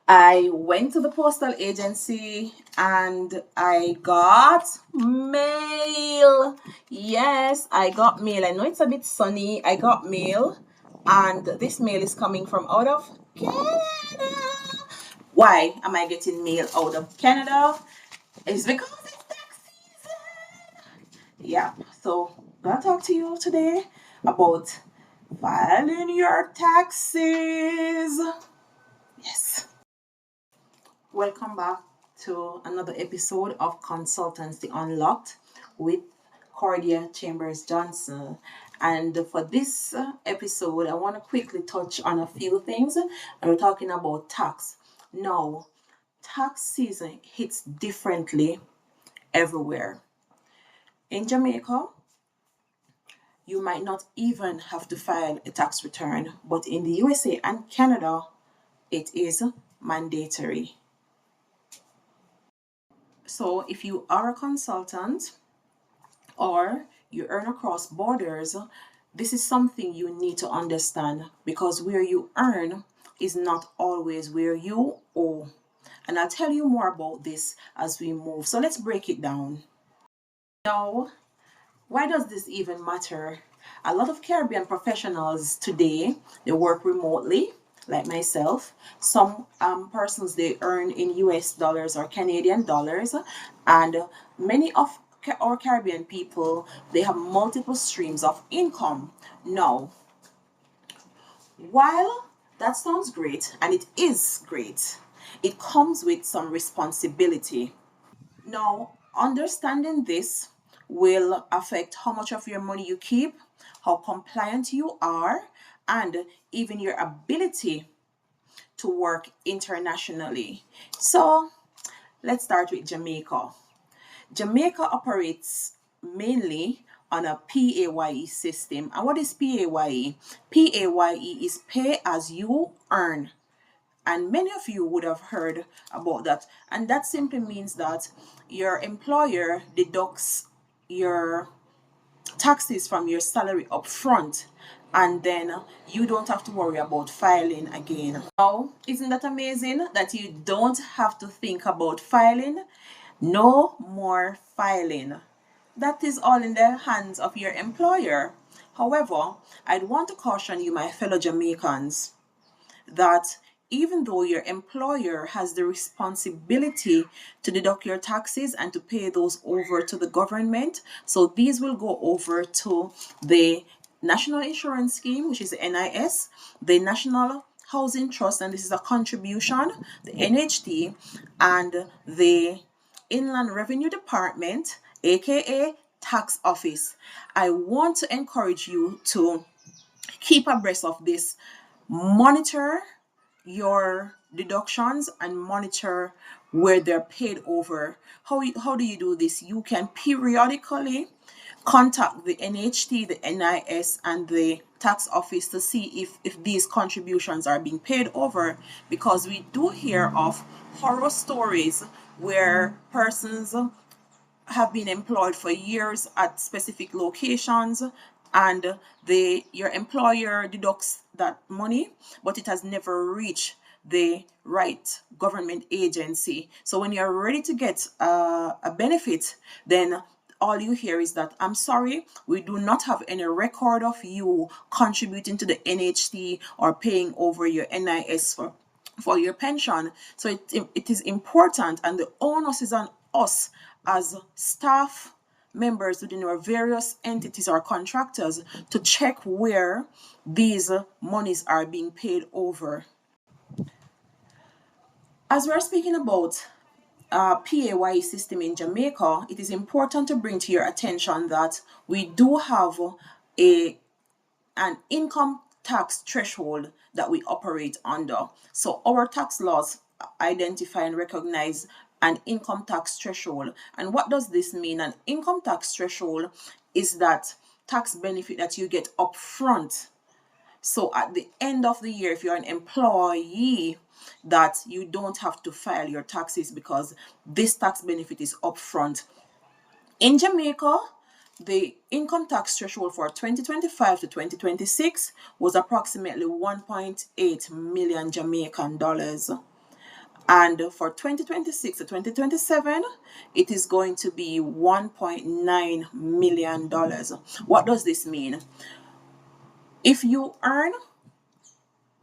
I went to the postal agency and I got mail. Yes, I got mail. I know it's a bit sunny. I got mail, and this mail is coming from out of Canada. Why am I getting mail out of Canada? It's because it's tax season. Yeah, so I'm gonna talk to you today about filing your taxes. Yes. Welcome back to another episode of Consultancy Unlocked with Corde Chambers Johnson. And for this episode, I want to quickly touch on a few things. And we're talking about tax. Now, tax season hits differently everywhere. In Jamaica, you might not even have to file a tax return, but in the USA and Canada, it is mandatory. So if you are a consultant or you earn across borders, this is something you need to understand because where you earn is not always where you owe. And I'll tell you more about this as we move. So let's break it down. Now, why does this even matter? A lot of Caribbean professionals today, they work remotely, like myself. Some persons, they earn in US dollars or Canadian dollars. And many of our Caribbean people, they have multiple streams of income. Now, while that sounds great, and it is great, it comes with some responsibility. Now, understanding this will affect how much of your money you keep, how compliant you are, and even your ability to work internationally. So, let's start with Jamaica. Jamaica operates mainly on a PAYE system. And what is PAYE? PAYE is pay as you earn. And many of you would have heard about that. And that simply means that your employer deducts your taxes from your salary up front, and then you don't have to worry about filing again. Now, isn't that amazing that you don't have to think about filing? No more filing. That is all in the hands of your employer. However, I'd want to caution you, my fellow Jamaicans, that even though your employer has the responsibility to deduct your taxes and to pay those over to the government, so these will go over to the National Insurance Scheme, which is the NIS, the National Housing Trust, and this is a contribution, the NHT, and the Inland Revenue Department, aka Tax Office. I want to encourage you to keep abreast of this. Monitor your deductions and monitor where they're paid over. How do you do this? You can periodically contact the NHT, the NIS, and the tax office to see if these contributions are being paid over, because we do hear of horror stories where persons have been employed for years at specific locations, and your employer deducts that money, but it has never reached the right government agency. So when you're ready to get a benefit, then all you hear is that, I'm sorry, we do not have any record of you contributing to the NHT or paying over your NIS for your pension. So it is important, and the onus is on us as staff members within our various entities or contractors to check where these monies are being paid over. As we're speaking about PAYE system in Jamaica, it is important to bring to your attention that we do have a an income tax threshold that we operate under. So our tax laws identify and recognize an income tax threshold. And what does this mean? An income tax threshold is that tax benefit that you get upfront. So at the end of the year, if you're an employee, that you don't have to file your taxes because this tax benefit is upfront. In Jamaica, the income tax threshold for 2025 to 2026 was approximately 1.8 million Jamaican dollars. And for 2026 to 2027, it is going to be $1.9 million. What does this mean? If you earn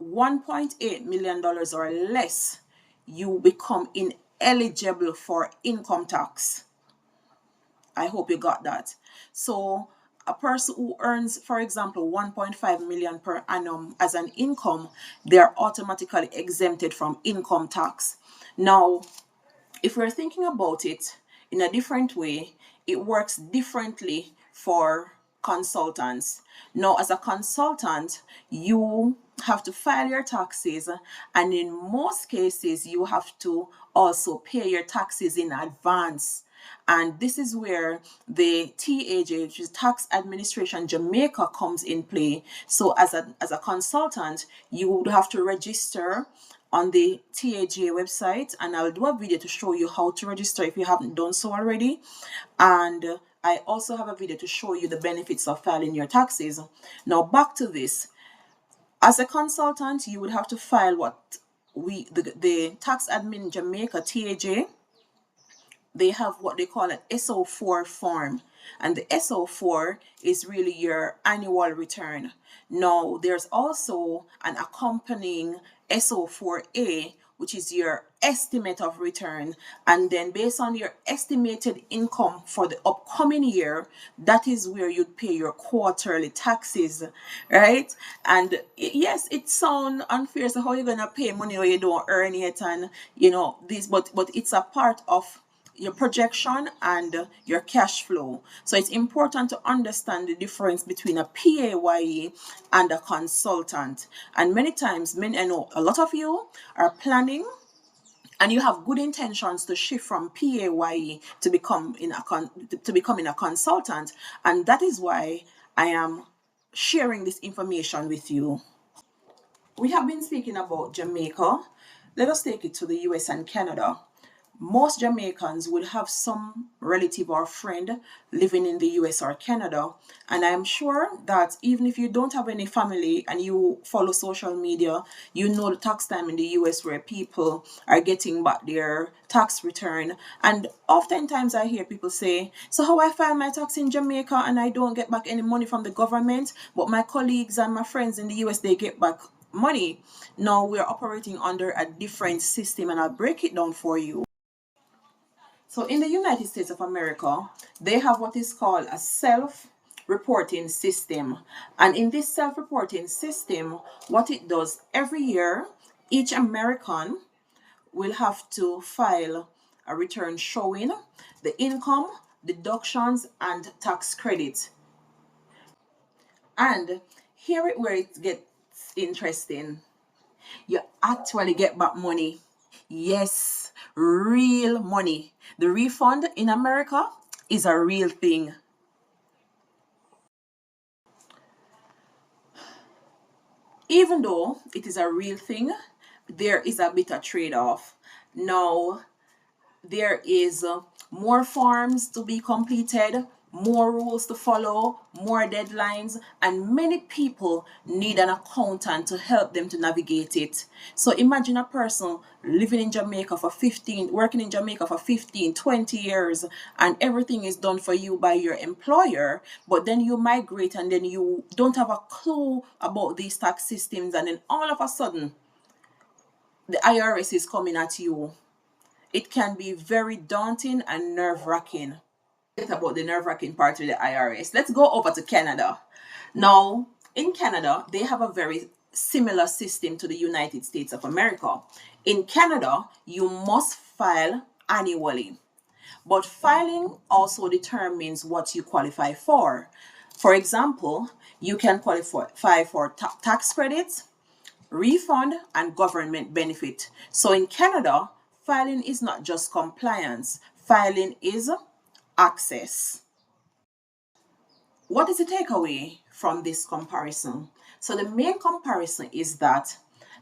$1.8 million or less, you become ineligible for income tax. I hope you got that. So a person who earns, for example, 1.5 million per annum as an income, they are automatically exempted from income tax. Now, if we're thinking about it in a different way, it works differently for consultants. Now, as a consultant, you have to file your taxes, and in most cases, you have to also pay your taxes in advance. And this is where the TAJ, which is Tax Administration Jamaica, comes in play. So as a consultant, you would have to register on the TAJ website, and I'll do a video to show you how to register if you haven't done so already. And I also have a video to show you the benefits of filing your taxes. Now back to this. As a consultant, you would have to file what the Tax Admin Jamaica TAJ, they have what they call an SO4 form. And the SO4 is really your annual return. Now, there's also an accompanying SO4A, which is your estimate of return. And then based on your estimated income for the upcoming year, that is where you'd pay your quarterly taxes, right? And yes, it sounds unfair. So how are you gonna pay money when you don't earn it? And this, but it's a part of your projection and your cash flow. So it's important to understand the difference between a PAYE and a consultant. And many times, I know a lot of you are planning and you have good intentions to shift from PAYE to becoming a consultant, and that is why I am sharing this information with you. We have been speaking about Jamaica. Let us take it to the US and Canada. Most Jamaicans would have some relative or friend living in the US or Canada. And I'm sure that even if you don't have any family and you follow social media, you know the tax time in the US where people are getting back their tax return. And oftentimes I hear people say, so how I file my tax in Jamaica and I don't get back any money from the government, but my colleagues and my friends in the US, they get back money. Now we're operating under a different system, and I'll break it down for you. So in the United States of America, they have what is called a self-reporting system. And in this self-reporting system, what it does every year, each American will have to file a return showing the income, deductions, and tax credit. And here it where it gets interesting. You actually get back money. Yes, real money. The refund in America is a real thing. Even though it is a real thing, there is a bit of trade-off. Now, there is more forms to be completed, more rules to follow, more deadlines, and many people need an accountant to help them to navigate it. So imagine a person living in Jamaica for 15, working in Jamaica for 15, 20 years, and everything is done for you by your employer, but then you migrate and then you don't have a clue about these tax systems, and then all of a sudden, the IRS is coming at you. It can be very daunting and nerve-wracking. About the nerve-wracking part with the IRS. Let's go over to Canada. Now, in Canada, they have a very similar system to the United States of America. In Canada, you must file annually. But filing also determines what you qualify for. For example, you can qualify for tax credits, refund, and government benefit. So in Canada, filing is not just compliance, filing is access. What is the takeaway from this comparison? So the main comparison is that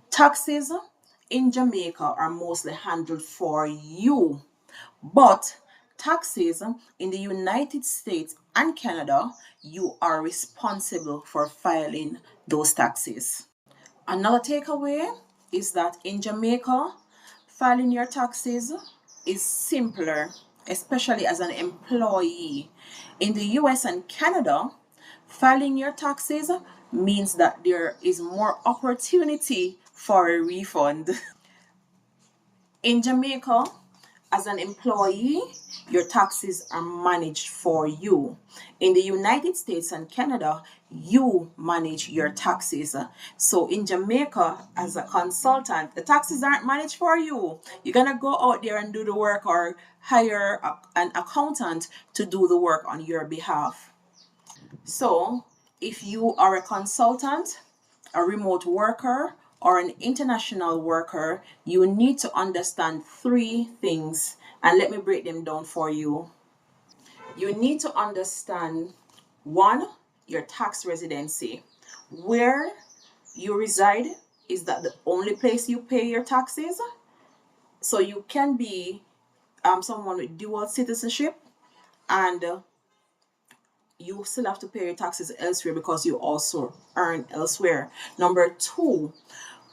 taxes in Jamaica are mostly handled for you, but taxes in the United States and Canada, you are responsible for filing those taxes. Another takeaway is that in Jamaica, filing your taxes is simpler, especially as an employee. In the US and Canada, filing your taxes means that there is more opportunity for a refund. In Jamaica, as an employee, your taxes are managed for you. In the United States and Canada, you manage your taxes. So in Jamaica, as a consultant, the taxes aren't managed for you. You're going to go out there and do the work or hire an accountant to do the work on your behalf. So if you are a consultant, a remote worker, or an international worker, you need to understand three things. And let me break them down for you. You need to understand one, your tax residency. Where you reside, is that the only place you pay your taxes? So you can be someone with dual citizenship and you still have to pay your taxes elsewhere because you also earn elsewhere. Number two,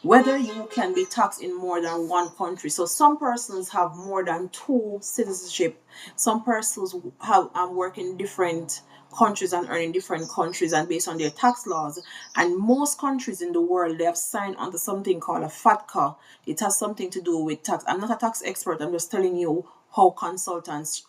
whether you can be taxed in more than one country. So some persons have more than two citizenship. Some persons have work in different countries and earn in different countries and based on their tax laws. And most countries in the world, they have signed onto something called a FATCA. It has something to do with tax. I'm not a tax expert. I'm just telling you what consultants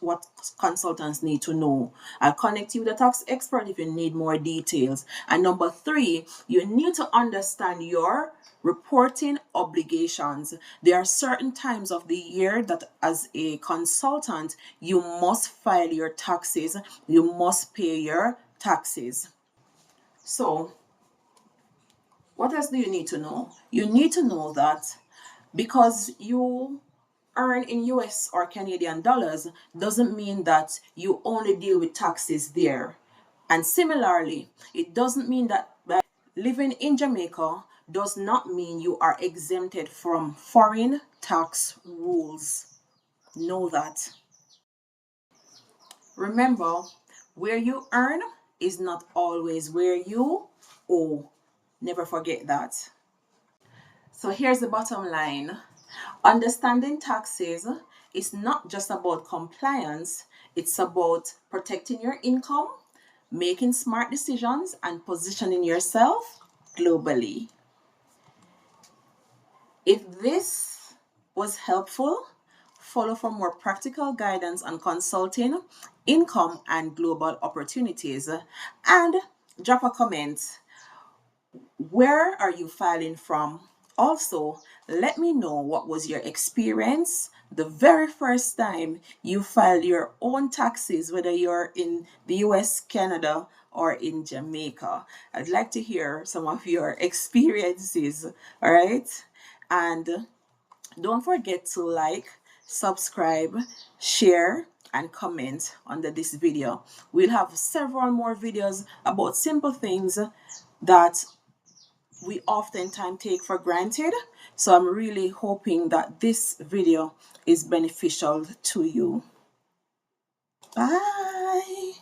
need to know. I'll connect you with a tax expert if you need more details. And number three, you need to understand your reporting obligations. There are certain times of the year that as a consultant, you must file your taxes, you must pay your taxes. So, what else do you need to know? You need to know that because you earn in US or Canadian dollars doesn't mean that you only deal with taxes there. And similarly, it doesn't mean that living in Jamaica does not mean you are exempted from foreign tax rules. Know that. Remember, where you earn is not always where you owe. Never forget that. So here's the bottom line. Understanding taxes is not just about compliance, it's about protecting your income, making smart decisions, and positioning yourself globally. If this was helpful, follow for more practical guidance on consulting, income, and global opportunities. And drop a comment. Where are you filing from? Also, let me know what was your experience the very first time you filed your own taxes, whether you're in the US, Canada, or in Jamaica. I'd like to hear some of your experiences, all right? And don't forget to like, subscribe, share, and comment under this video. We'll have several more videos about simple things that we oftentimes take for granted. So I'm really hoping that this video is beneficial to you. Bye.